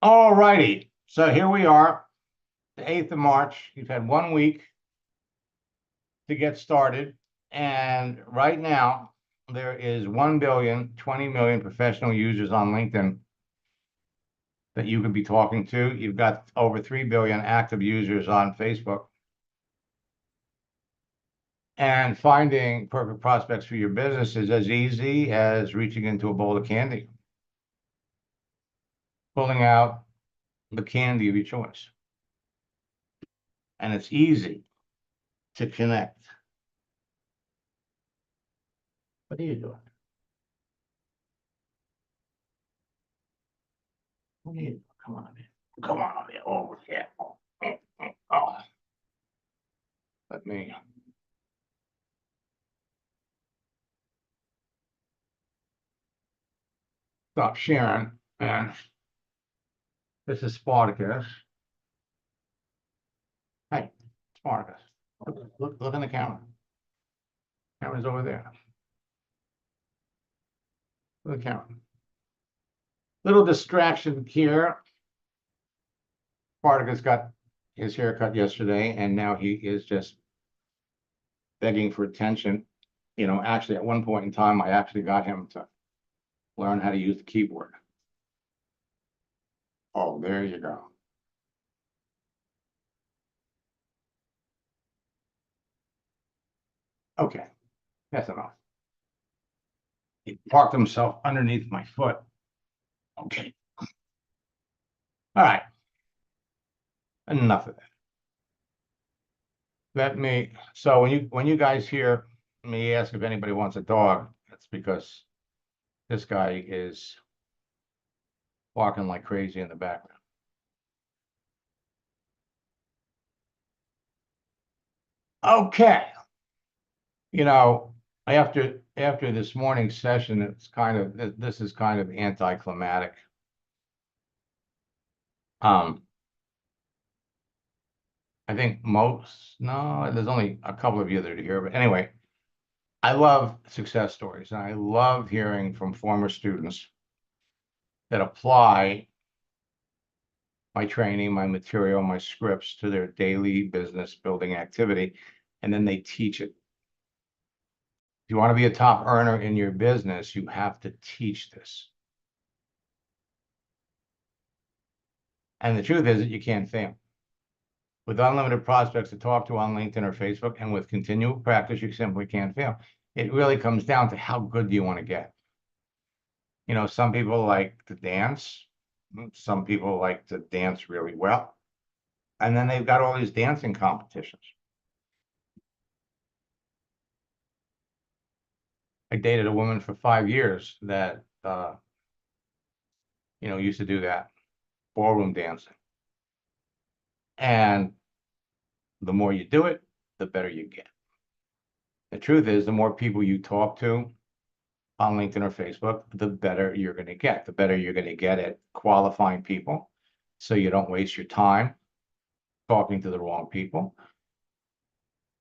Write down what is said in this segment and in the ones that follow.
All righty. So here we are, the 8th of March. You've had 1 week to get started. And right now, there is 1,020,000,000 professional users on LinkedIn that you could be talking to. You've got over 3 billion active users on Facebook. And finding perfect prospects for your business is as easy as reaching into a bowl of candy, pulling out the candy of your choice. And it's easy to connect. What are you doing? What are you doing? Come on, man. Come on, man. Oh, yeah. Oh, let me. Stop sharing. And this is Spartacus. Hey, Spartacus. Look in the camera. Camera's over there. Look at the camera. Little distraction here. Spartacus got his haircut yesterday, and now he is just begging for attention. You know, actually, at one point in time, I actually got him to learn how to use the keyboard. Oh, there you go. Okay, that's enough. He parked himself underneath my foot. Okay. All right. Enough of that. So when you guys hear me ask if anybody wants a dog, that's because this guy is walking like crazy in the background. Okay. You know, after this morning's session, this is kind of anticlimactic. I think there's only a couple of you that are here, but anyway, I love success stories, and I love hearing from former students that apply my training, my material, my scripts to their daily business building activity, and then they teach it. If you want to be a top earner in your business, you have to teach this. And the truth is that you can't fail. With unlimited prospects to talk to on LinkedIn or Facebook, and with continual practice, you simply can't fail. It really comes down to how good do you want to get. You know, some people like to dance. Some people like to dance really well. And then they've got all these dancing competitions. I dated a woman for 5 years that, used to do that, ballroom dancing. And the more you do it, the better you get. The truth is, the more people you talk to on LinkedIn or Facebook, the better you're going to get. The better you're going to get at qualifying people so you don't waste your time talking to the wrong people.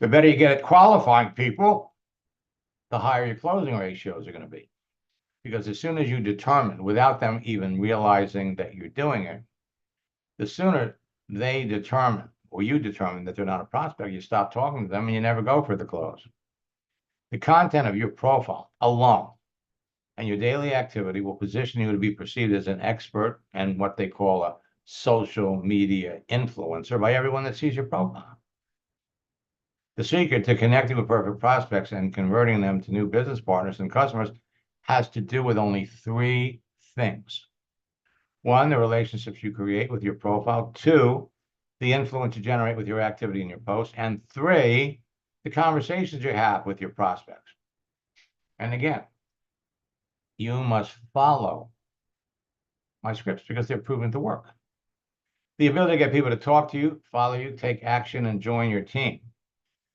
The better you get at qualifying people, the higher your closing ratios are going to be. Because as soon as you determine, without them even realizing that you're doing it, the sooner they determine, or you determine that they're not a prospect, you stop talking to them and you never go for the close. The content of your profile alone and your daily activity will position you to be perceived as an expert and what they call a social media influencer by everyone that sees your profile. The secret to connecting with perfect prospects and converting them to new business partners and customers has to do with only 3 things. 1, the relationships you create with your profile. 2, the influence you generate with your activity in your post. And 3, the conversations you have with your prospects. And again, you must follow my scripts because they're proven to work. The ability to get people to talk to you, follow you, take action, and join your team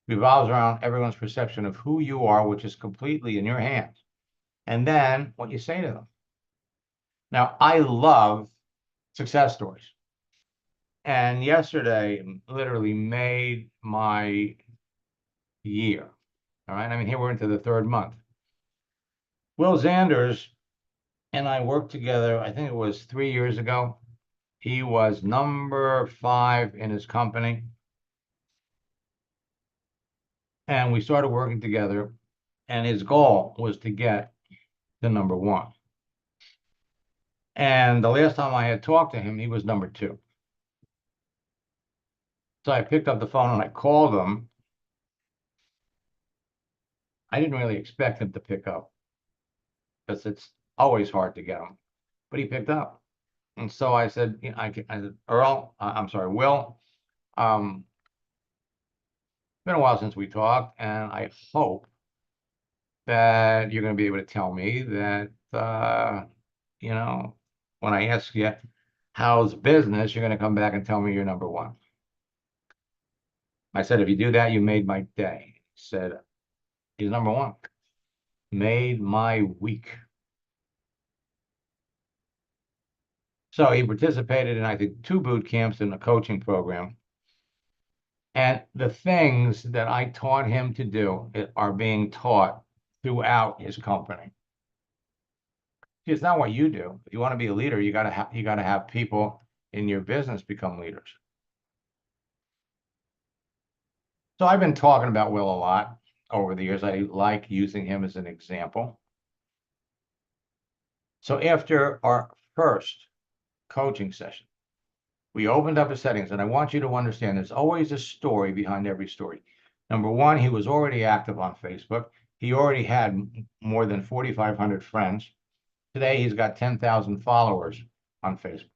revolves around everyone's perception of who you are, which is completely in your hands. And then what you say to them. Now, I love success stories. And yesterday literally made my year. All right. I mean, here we're into the 3rd month. Will Zanders and I worked together, I think it was 3 years ago. He was number 5 in his company. And we started working together. And his goal was to get to number 1. And the last time I had talked to him, he was number 2. So I picked up the phone and I called him. I didn't really expect him to pick up because it's always hard to get him, but he picked up. And so I said, you know, I said, Earl, I'm sorry, Will, it's been a while since we talked, and I hope that you're going to be able to tell me that, you know, when I ask you how's business, you're going to come back and tell me you're number 1. I said, if you do that, you made my day. He said, he's number 1. Made my week. So he participated in, I think, 2 boot camps in the coaching program. And the things that I taught him to do are being taught throughout his company. It's not what you do. If you want to be a leader, you got to have people in your business become leaders. So I've been talking about Will a lot over the years. I like using him as an example. So after our first coaching session, we opened up his settings, and I want you to understand there's always a story behind every story. Number 1, he was already active on Facebook. He already had more than 4,500 friends. Today, he's got 10,000 followers on Facebook.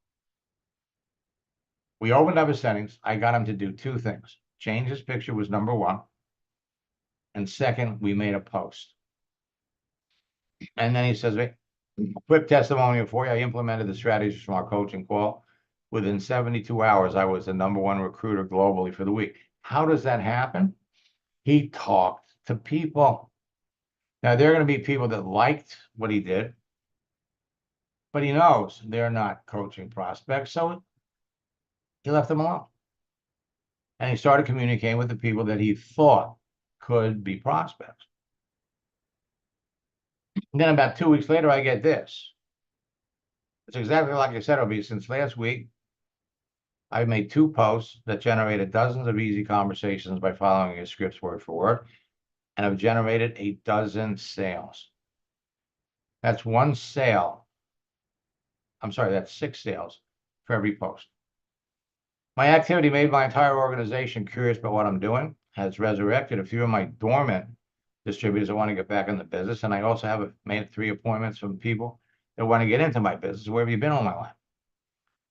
We opened up his settings. I got him to do 2 things. Change his picture was number 1. And second, we made a post. And then he says, quick testimonial for you. I implemented the strategies from our coaching call. Within 72 hours, I was the number 1 recruiter globally for the week. How does that happen? He talked to people. Now, there are going to be people that liked what he did, but he knows they're not coaching prospects, so he left them alone. And he started communicating with the people that he thought could be prospects. And then about 2 weeks later, I get this. It's exactly like I said it'll be. Since last week, I've made 2 posts that generated dozens of easy conversations by following his scripts word for word, and have generated a dozen sales. That's 1 sale. I'm sorry, that's 6 sales for every post. My activity made my entire organization curious about what I'm doing, has resurrected a few of my dormant distributors that want to get back in the business, and I also have made 3 appointments from people that want to get into my business. Where have you been all my life?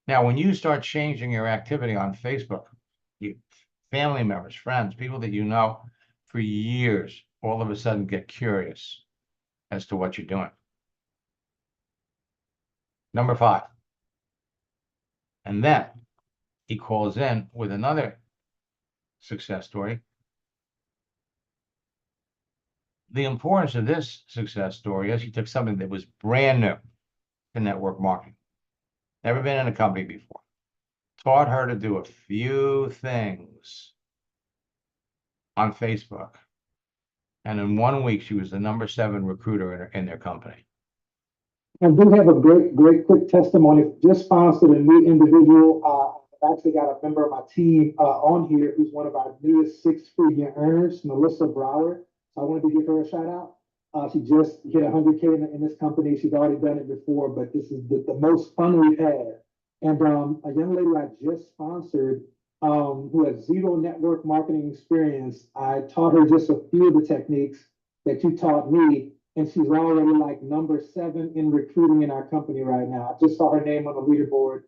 Now, when you start changing your activity on Facebook, family members, friends, people that you know for years, all of a sudden get curious as to what you're doing. Number 5. And then he calls in with another success story. The importance of this success story is he took something that was brand new to network marketing, never been in a company before, taught her to do a few things on Facebook, and in 1 week she was the number 7 recruiter in their company. And do have a great quick testimony. Just sponsored a new individual. I've actually got a member of my team on here who's one of our newest 6-figure earners, Melissa Brower. So I wanted to give her a shout out. She just hit 100K in this company. She's already done it before, but this is the most fun we've had. And a young lady I just sponsored who has 0 network marketing experience, I taught her just a few of the techniques that you taught me. And she's already like number 7 in recruiting in our company right now. I just saw her name on the leaderboard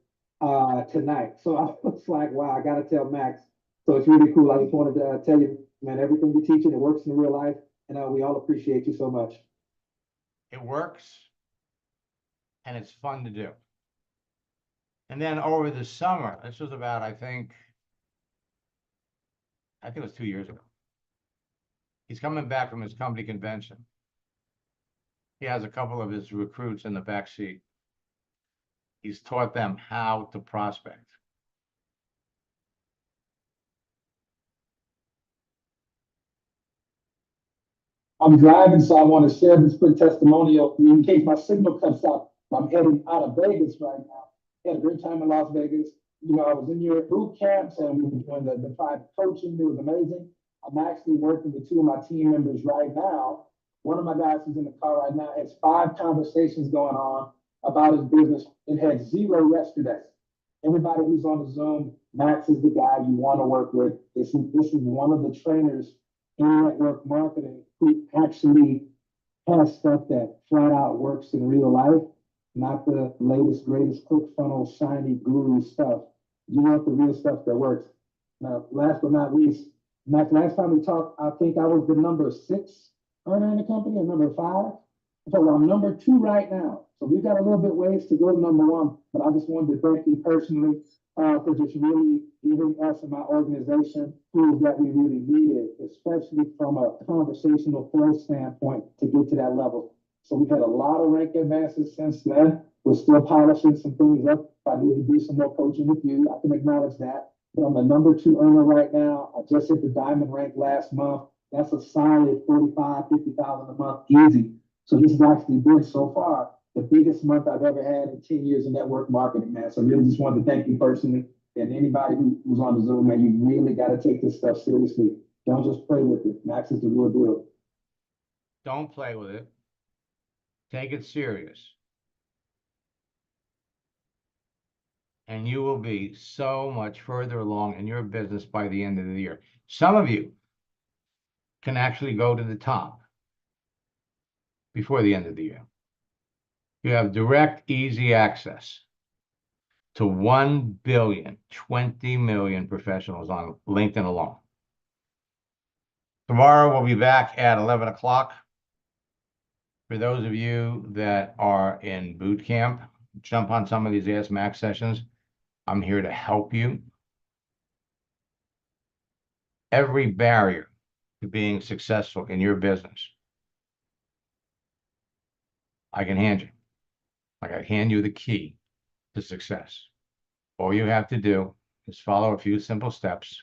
tonight. So I was like, wow, I got to tell Max. So it's really cool. I just wanted to tell you, man, everything you're teaching, it works in real life. And we all appreciate you so much. It works, and it's fun to do. And then over the summer, this was about, I think it was 2 years ago. He's coming back from his company convention. He has a couple of his recruits in the back seat. He's taught them how to prospect. I'm driving, so I want to share this quick testimonial in case my signal cuts out. I'm heading out of Vegas right now. Had a great time in Las Vegas. You know, I was in your boot camps and we were doing the private coaching. It was amazing. I'm actually working with two of my team members right now. One of my guys who's in the car right now has 5 conversations going on about his business and had 0 yesterday. Everybody who's on the Zoom, Max is the guy you want to work with. This is one of the trainers in network marketing who actually has stuff that flat out works in real life, not the latest, greatest ClickFunnels, shiny, guru stuff. You want the real stuff that works. Now, last but not least, Max, last time we talked, I think I was the number 6 earner in the company or number 5. So I'm number 2 right now. So we've got a little bit ways to go to number 1, but I just wanted to thank you personally for just really giving us and my organization tools that we really needed, especially from a conversational flow standpoint to get to that level. So we've had a lot of rank advances since then. We're still polishing some things up. If I need to do some more coaching with you, I can acknowledge that. But I'm the number 2 earner right now. I just hit the diamond rank last month. That's a solid 45, 50,000 a month, easy. So this has actually been so far the biggest month I've ever had in 10 years of network marketing, man. So really just wanted to thank you personally. And anybody who's on the Zoom, man, you really got to take this stuff seriously. Don't just play with it. Max is the real deal. Don't play with it. Take it serious. And you will be so much further along in your business by the end of the year. Some of you can actually go to the top before the end of the year. You have direct, easy access to 1 billion, 20 million professionals on LinkedIn alone. Tomorrow, we'll be back at 11 o'clock. For those of you that are in boot camp, jump on some of these Ask Max sessions. I'm here to help you. Every barrier to being successful in your business, I can hand you. Like I hand you the key to success. All you have to do is follow a few simple steps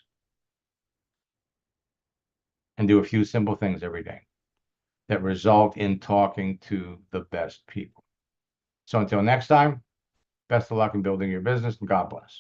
and do a few simple things every day that result in talking to the best people. So until next time, best of luck in building your business and God bless.